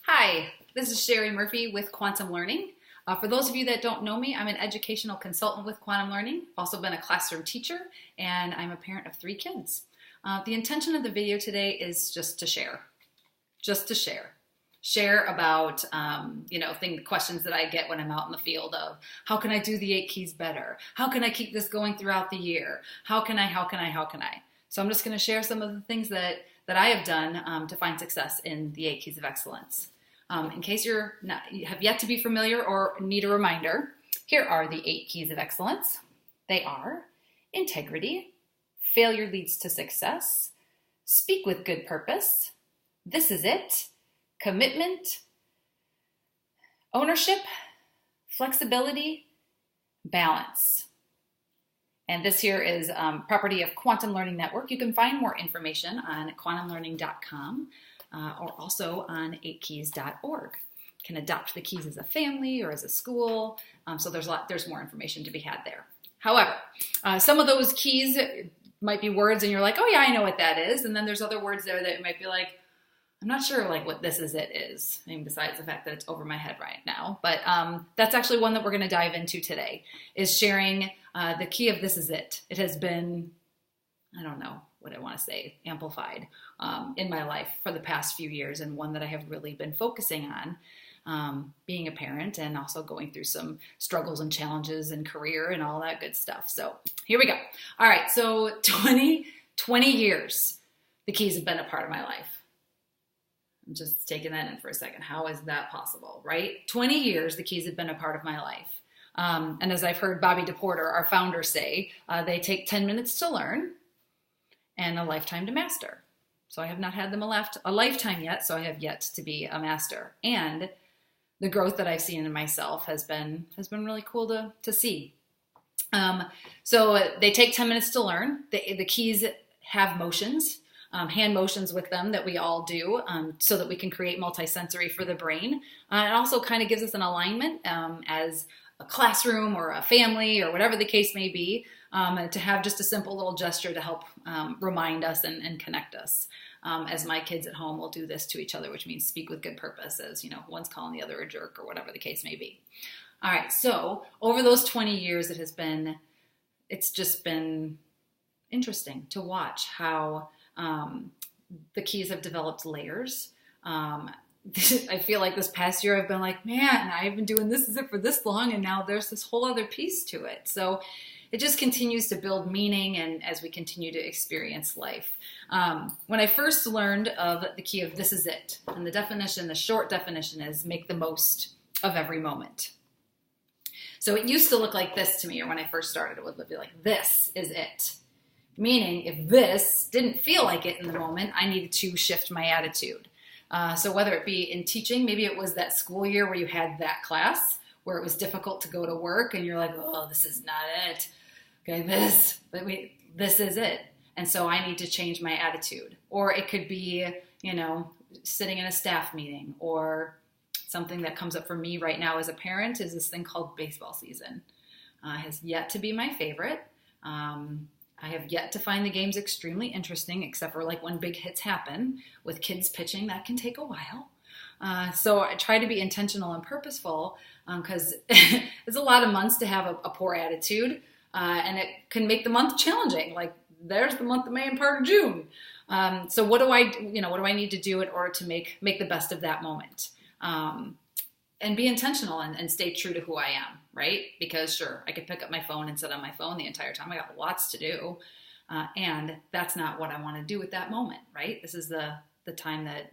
Hi, this is Sherry Murphy with Quantum Learning. For those of you that don't know me, I'm an educational consultant with Quantum Learning. I've also been a classroom teacher, and I'm a parent of 3 kids. The intention of the video today is just to share. Share about, questions that I get when I'm out in the field of how can I do the 8 keys better? How can I keep this going throughout the year? How can I? So I'm just going to share some of the things that I have done to find success in the 8 keys of excellence. In case you have yet to be familiar or need a reminder, here are the 8 keys of excellence. They are integrity, failure leads to success, speak with good purpose, this is it, commitment, ownership, flexibility, balance. And this here is property of Quantum Learning Network. You can find more information on quantumlearning.com or also on 8keys.org. You can adopt the keys as a family or as a school. So there's more information to be had there. However, some of those keys might be words and you're like, oh yeah, I know what that is. And then there's other words there that might be like, I'm not sure like what this is it is. I mean, besides the fact that it's over my head right now. But that's actually one that we're going to dive into today, is sharing the key of this is it. It has been, I don't know what I want to say, amplified in my life for the past few years, and one that I have really been focusing on being a parent and also going through some struggles and challenges in career and all that good stuff. So here we go. All right. So 20 years, the keys have been a part of my life. I'm just taking that in for a second. How is that possible, right? 20 years, the keys have been a part of my life. And as I've heard Bobby DePorter, our founder, say, they take 10 minutes to learn and a lifetime to master. So I have not had them a lifetime yet, so I have yet to be a master. And the growth that I've seen in myself has been really cool to see. So they take 10 minutes to learn. The keys have motions. Hand motions with them that we all do so that we can create multisensory for the brain. It also kind of gives us an alignment as a classroom or a family or whatever the case may be, to have just a simple little gesture to help remind us and connect us. As my kids at home will do this to each other, which means speak with good purpose, as one's calling the other a jerk or whatever the case may be. All right, so over those 20 years, it's just been interesting to watch how the keys have developed layers. I feel like this past year I've been like, man, I've been doing this for this long, and now there's this whole other piece to it. So it just continues to build meaning, and as we continue to experience life. When I first learned of the key of this is it, and the short definition is make the most of every moment. So it used to look like this to me, or when I first started, it would be like, this is it. Meaning, if this didn't feel like it in the moment, I needed to shift my attitude. So whether it be in teaching, maybe it was that school year where you had that class where it was difficult to go to work and you're like, oh, this is not it. Okay, this is it. And so I need to change my attitude. Or it could be, sitting in a staff meeting, or something that comes up for me right now as a parent is this thing called baseball season. Has yet to be my favorite. I have yet to find the games extremely interesting, except for like when big hits happen with kids pitching. That can take a while. So I try to be intentional and purposeful because it's a lot of months to have a poor attitude, and it can make the month challenging. Like there's the month of May and part of June. So what do I need to do in order to make the best of that moment? And be intentional and stay true to who I am, right? Because sure, I could pick up my phone and sit on my phone the entire time. I got lots to do. And that's not what I want to do at that moment, right? This is the time that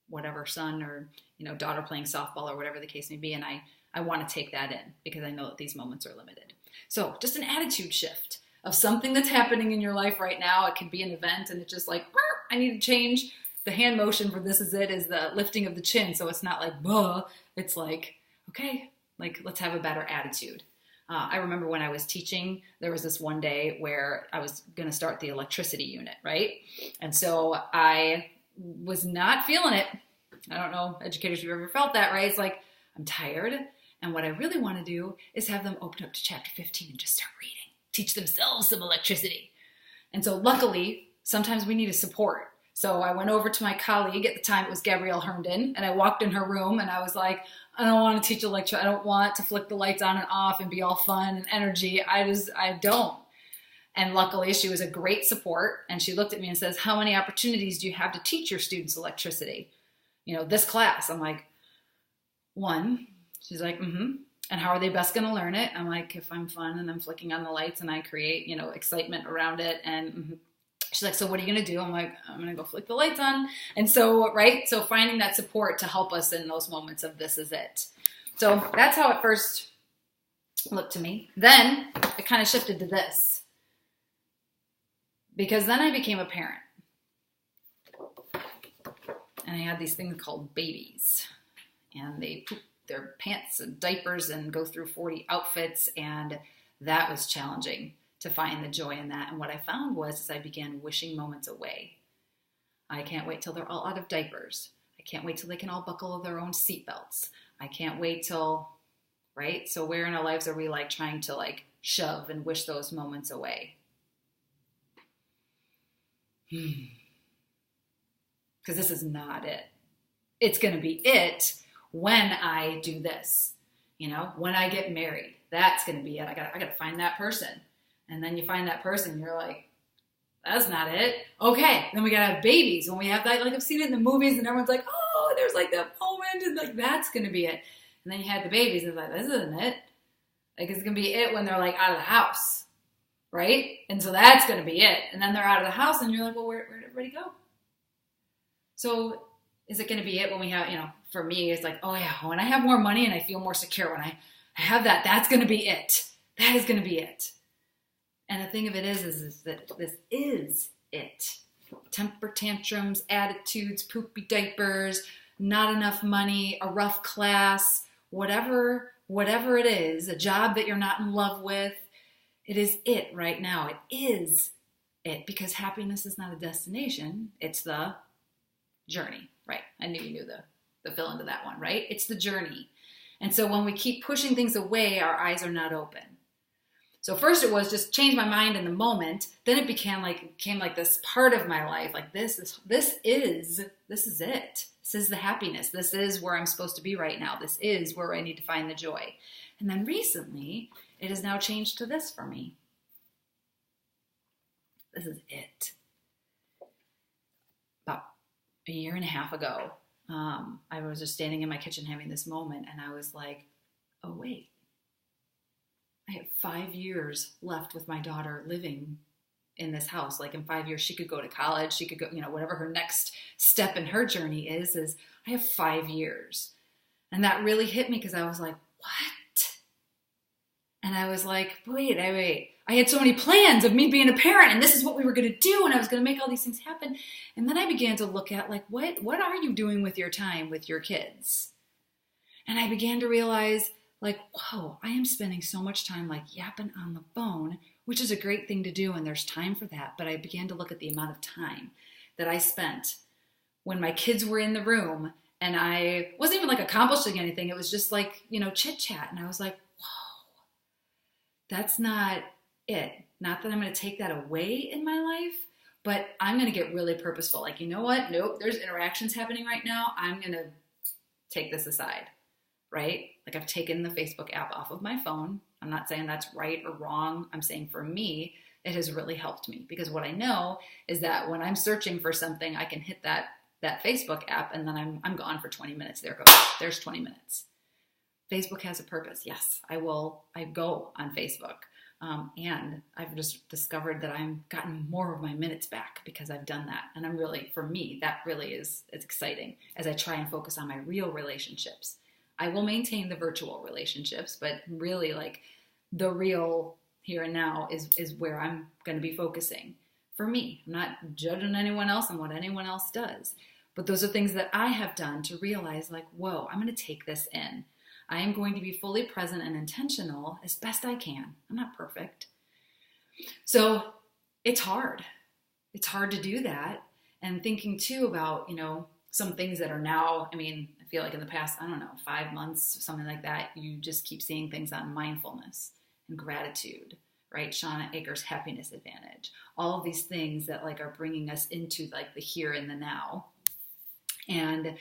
whatever son or, daughter playing softball or whatever the case may be. And I want to take that in because I know that these moments are limited. So just an attitude shift of something that's happening in your life right now. It could be an event and it's just like, I need to change. The hand motion for this is it is the lifting of the chin. So it's not like, buh. It's like, okay, like let's have a better attitude. I remember when I was teaching, there was this one day where I was going to start the electricity unit, right? And so I was not feeling it. I don't know, educators, if you've ever felt that, right? It's like, I'm tired. And what I really want to do is have them open up to chapter 15 and just start reading, teach themselves some electricity. And so luckily, sometimes we need a support. So I went over to my colleague, at the time it was Gabrielle Herndon, and I walked in her room and I was like, I don't want to teach electricity. I don't want to flick the lights on and off and be all fun and energy. I don't. And luckily she was a great support, and she looked at me and says, how many opportunities do you have to teach your students electricity? This class. I'm like, one. She's like, mm-hmm. And how are they best going to learn it? I'm like, if I'm fun and I'm flicking on the lights and I create, excitement around it. And mm-hmm. She's like, so what are you going to do? I'm like, I'm going to go flick the lights on. And so, right. So finding that support to help us in those moments of this is it. So that's how it first looked to me. Then it kind of shifted to this, because then I became a parent and I had these things called babies, and they poop their pants and diapers and go through 40 outfits. And that was challenging to find the joy in that. And what I found was I began wishing moments away. I can't wait till they're all out of diapers. I can't wait till they can all buckle their own seatbelts. I can't wait till, right? So where in our lives are we trying to shove and wish those moments away? Because this is not it. It's going to be it when I do this, when I get married. That's going to be it. I got to find that person. And then you find that person, you're like, that's not it. Okay, then we got to have babies. When we have that, I've seen it in the movies and everyone's like, oh, there's that moment and that's going to be it. And then you had the babies and it's like, this isn't it. It's going to be it when they're out of the house, right? And so that's going to be it. And then they're out of the house and you're like, well, where did everybody go? So is it going to be it when we have, for me, it's like, oh yeah, when I have more money and I feel more secure, when I have that, that's going to be it. That is going to be it. And the thing of it is that this is it. Temper tantrums, attitudes, poopy diapers, not enough money, a rough class, whatever it is, a job that you're not in love with, it is it right now. It is it, because happiness is not a destination. It's the journey, right? I knew you knew the fill into that one, right? It's the journey. And so when we keep pushing things away, our eyes are not open. So first it was just change my mind in the moment. Then it became this part of my life. This is it. This is the happiness. This is where I'm supposed to be right now. This is where I need to find the joy. And then recently, it has now changed to this for me. This is it. About a year and a half ago, I was just standing in my kitchen having this moment, and I was like, oh wait. I have 5 years left with my daughter living in this house. In 5 years, she could go to college. She could go, whatever her next step in her journey is I have 5 years. And that really hit me because I was like, what? And I was like, wait. I had so many plans of me being a parent, and this is what we were going to do, and I was going to make all these things happen. And then I began to look at what are you doing with your time with your kids? And I began to realize, whoa, I am spending so much time yapping on the phone, which is a great thing to do, and there's time for that. But I began to look at the amount of time that I spent when my kids were in the room, and I wasn't even accomplishing anything. It was just chit chat. And I was like, whoa, that's not it. Not that I'm going to take that away in my life, but I'm going to get really purposeful. You know what? Nope, there's interactions happening right now. I'm going to take this aside. Right? I've taken the Facebook app off of my phone. I'm not saying that's right or wrong. I'm saying for me, it has really helped me, because what I know is that when I'm searching for something, I can hit that Facebook app and then I'm gone for 20 minutes. There's 20 minutes. Facebook has a purpose. Yes, I go on Facebook. And I've just discovered that I've gotten more of my minutes back because I've done that. And for me, that really is exciting as I try and focus on my real relationships. I will maintain the virtual relationships, but really the real here and now is where I'm going to be focusing for me. I'm not judging anyone else on what anyone else does, but those are things that I have done to realize whoa, I'm going to take this in. I am going to be fully present and intentional as best I can. I'm not perfect. So it's hard. It's hard to do that. And thinking too about, some things that are now, I feel in the past, 5 months, something like that, you just keep seeing things on mindfulness and gratitude, right? Shauna Akers' happiness advantage. All of these things that like are bringing us into like the here and the now. And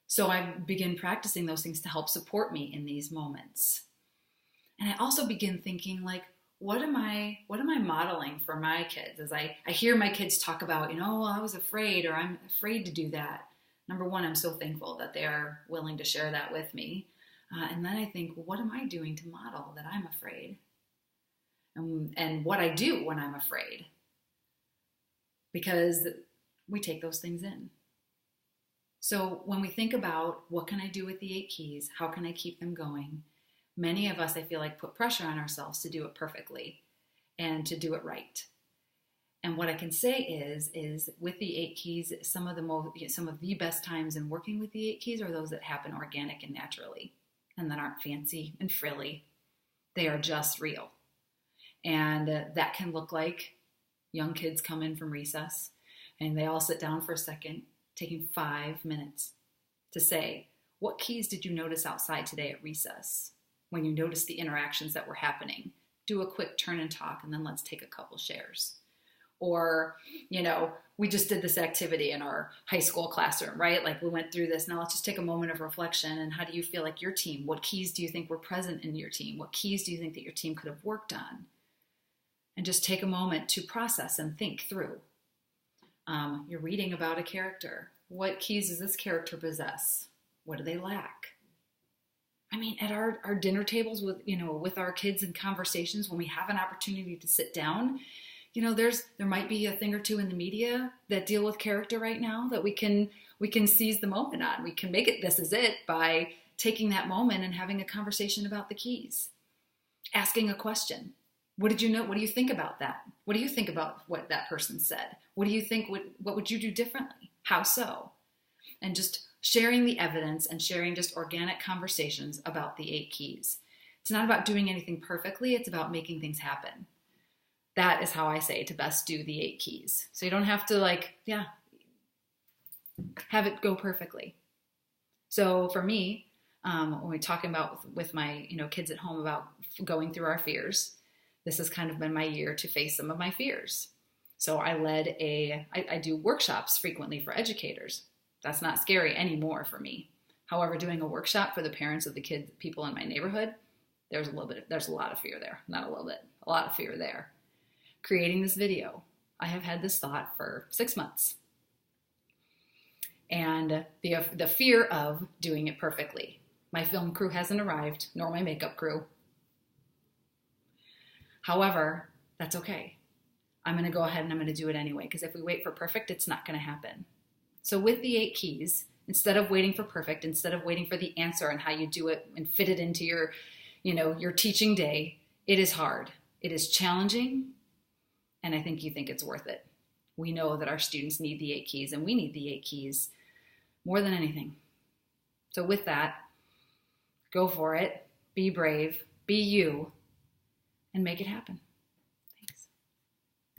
so I begin practicing those things to help support me in these moments. And I also begin thinking like, what am I modeling for my kids? As I hear my kids talk about, well, I was afraid, or I'm afraid to do that. Number one, I'm so thankful that they are willing to share that with me. And then I think, well, what am I doing to model that I'm afraid? And what I do when I'm afraid. Because we take those things in. So when we think about what can I do with the 8 keys? How can I keep them going? Many of us, I feel like, put pressure on ourselves to do it perfectly and to do it right. And what I can say is with the 8 keys, some of the best times in working with the 8 keys are those that happen organic and naturally and that aren't fancy and frilly. They are just real. And that can look like young kids come in from recess and they all sit down for a second, taking 5 minutes to say, what keys did you notice outside today at recess? When you notice the interactions that were happening, do a quick turn and talk, and then let's take a couple shares. Or, we just did this activity in our high school classroom, right? Like we went through this. Now let's just take a moment of reflection. And how do you feel like your team? What keys do you think were present in your team? What keys do you think that your team could have worked on? And just take a moment to process and think through. You're reading about a character. What keys does this character possess? What do they lack? I mean, at our dinner tables with our kids and conversations, when we have an opportunity to sit down, there might be a thing or two in the media that deal with character right now that we can seize the moment on. We can make it this is it by taking that moment and having a conversation about the keys. Asking a question. What did you know? What do you think about that? What do you think about what that person said? What do you think? What would you do differently? How so? And just sharing the evidence and sharing just organic conversations about the 8 keys. It's not about doing anything perfectly. It's about making things happen. That is how I say to best do the 8 keys. So you don't have to have it go perfectly. So for me, when we're talking about with my kids at home about going through our fears, this has kind of been my year to face some of my fears. So I do workshops frequently for educators. That's not scary anymore for me. However, doing a workshop for the parents of the people in my neighborhood, there's a lot of fear there. Not a little bit, a lot of fear there. Creating this video, I have had this thought for 6 months. And the fear of doing it perfectly. My film crew hasn't arrived, nor my makeup crew. However, that's okay. I'm going to go ahead and I'm going to do it anyway, because if we wait for perfect, it's not going to happen. So with the 8 keys, instead of waiting for perfect, instead of waiting for the answer and how you do it and fit it into your teaching day, it is hard. It is challenging. And I think you think it's worth it. We know that our students need the 8 keys, and we need the 8 keys more than anything. So with that, go for it. Be brave. Be you. And make it happen.